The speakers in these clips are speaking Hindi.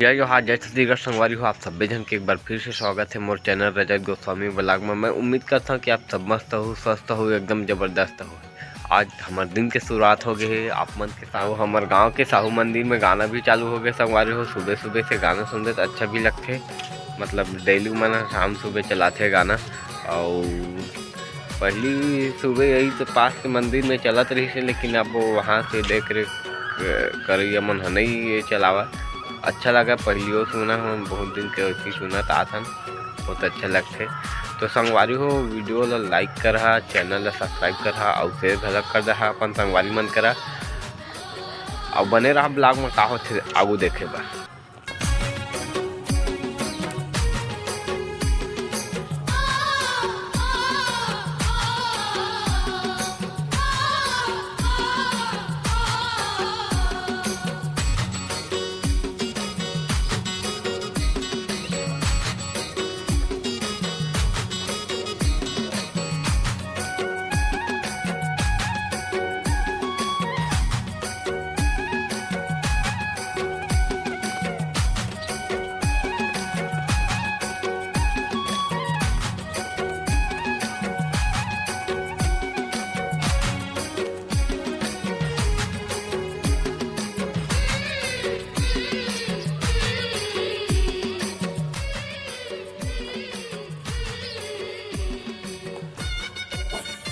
जय जोहार जय छत्तीसगढ़ संगवारी हो। आप सभी जन के एक बार फिर से स्वागत है मोर चैनल रजत गोस्वामी ब्लॉग में। मैं उम्मीद करता हूँ कि आप सब मस्त हो, स्वस्थ हो, एकदम ज़बरदस्त हो। आज हमारे दिन के शुरुआत हो गए है। आप मन के साहू हमारे गांव के साहू मंदिर में गाना भी चालू हो गए संगवारी हो। सुबह सुबह से गाना सुनते तो अच्छा भी लगते, मतलब डेली मन शाम सुबह चलाते गाना। और पहली सुबह यही तो पास के मंदिर में चलत रही से, लेकिन अब वहाँ से देख रेख करिए मन नहीं चलावा। अच्छा लगा, पहलियो सुना हम बहुत दिन के वैसे सुना था बहुत अच्छा लगते। तो संगवारी हो वीडियो ला लाइक करा, चैनल ला सब्सक्राइब करा और शेयर घलक कर दहा अपन संगवारी मन करा। और बने रहा ब्लॉग में का होथे आगू देखे बा।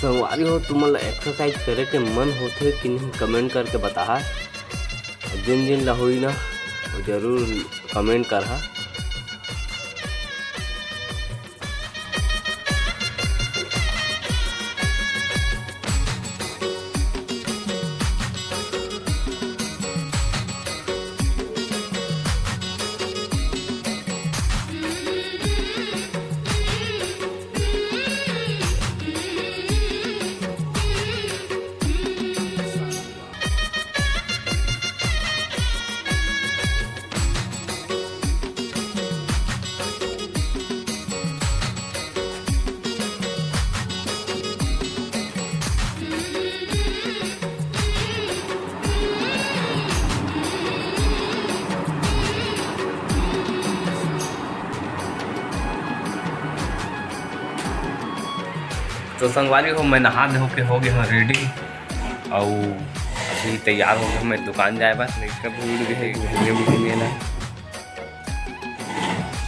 संगवारी हो तुमन एक्सरसाइज करे के मन होथे कि नहीं कमेंट करके बता। जिन जिन ला होई ना जरूर कमेंट करहा। तो संगवारी हो मैं नहा धो के हो गया रेडी और अभी तैयार हो गया मैं दुकान जाए बस। नहीं भूल गए घूमने बुलने ना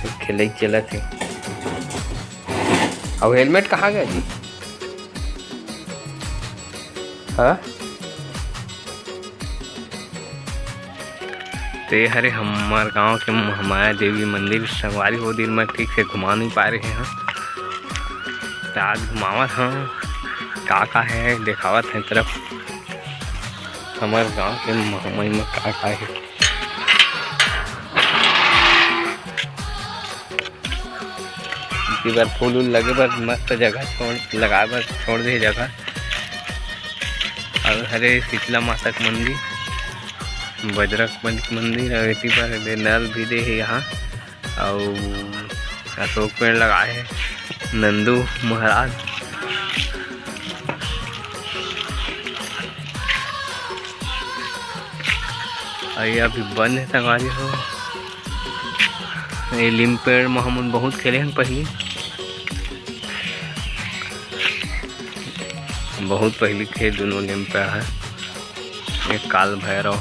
तो खेले चला थे। और हेलमेट कहाँ गया जी? हाँ तो ये हरे हमारे गांव के महामाया देवी मंदिर संगवारी हो दिन में ठीक से घुमा नहीं पा रहे हैं। आज घुमावत हाँ का है दिखावत है तरफ हमारे गांव के महामाई में का है। इसी बार फूल उल लगे पर मस्त जगह छोड़ लगा बर छोड़ दे जगह। और हरे शीतला माता का मंदिर, बजरंग मंदिर और इसी पर नल भी दे है यहाँ। और अशोक पेड़ लगाए है नंदू महाराज। ये अभी बंद है संगवारी हो। ये लीम पेड़ में हम बहुत खेले हैं पहले, बहुत पहले थे दोनों लीम पेड़ है। एक काल भैरव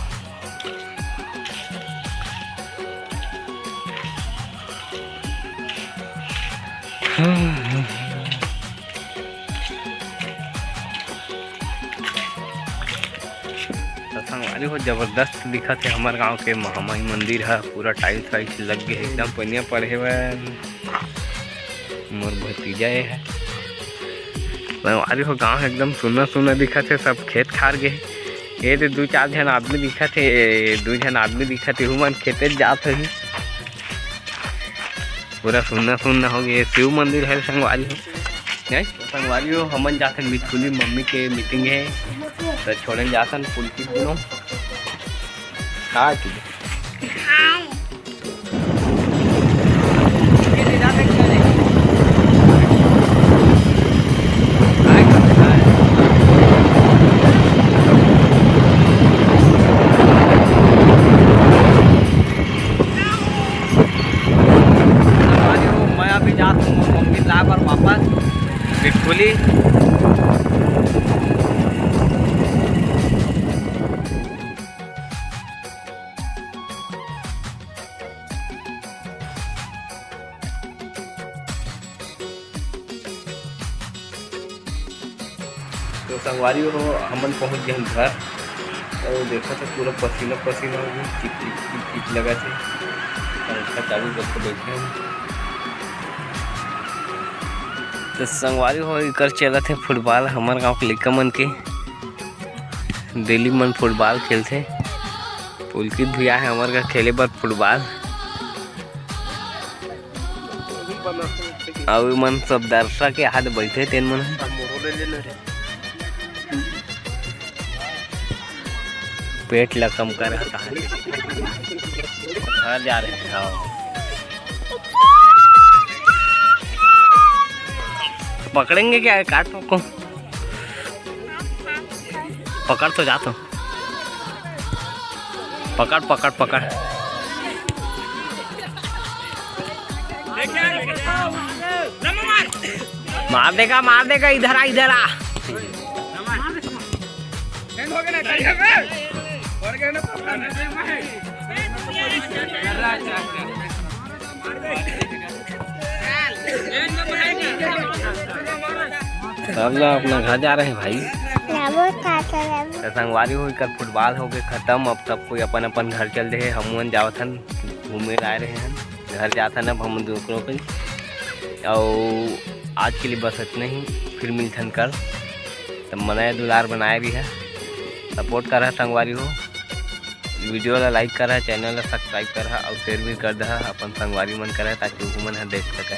संगवारी हो जबरदस्त दिखा थे। हमारे गांव के महामाई मंदिर है, पूरा टाइल्स वाइल्स लग गए एकदम पनिया पड़े हुए। मोर भतीजा है संगवारी हो। गांव एकदम सुना सुना दिखा थे, सब खेत खार गए। ये तो दो चार जन आदमी दिखा थे, दो जन आदमी दिखा थे हुमन खेते जात है। पूरा सुनना सुनना हो गया। शिव मंदिर है संगवारी हो। संगवारी हो हमन जाते मिथुली मम्मी के मीटिंग है तो छोड़े जातन पुलकी दोनों तो संगवारी हो हमन पहुँच गए हम घर और देखा था पूरा पसीना पसीना हो गया, चिप लगा थे। पंखा चालू करके बैठे हैं तो संगवारी हो कर चला थे फुटबॉल। हमारे गांव के लड़का मन के दिल्ली मन फुटबॉल खेलते। पुलकित भी आए हमारे का खेले बर फुटबॉल और मन सब दर्शक के हाथ बैठे तेन मन पेट ला कम कर घर जा रहे हैं। हाँ पकड़ेंगे क्या, काट को पकड़ तो जाता हूँ, पकड़ पकड़ पकड़ मार देगा इधर आ इधर आ। सब लोग अपना घर जा रहे हैं भाई। संगवारी हो कर फुटबॉल हो गए खत्म। अब सब कोई अपन अपन घर चल रहे। हम जावत हन घूमे आए रहे हैं, घर जाता न हम दूसरों पे। और आज के लिए बस इतना ही, फिर मिलथन कर। तब मनाए दुलार बनाए भी है, सपोर्ट कर रहा संगवारी हो। वीडियो ला लाइक कर रहा, चैनल ला सब्सक्राइब कर रहा और शेयर भी कर दहा अपन संगवारी मन कर ताकि वो मन देख सके।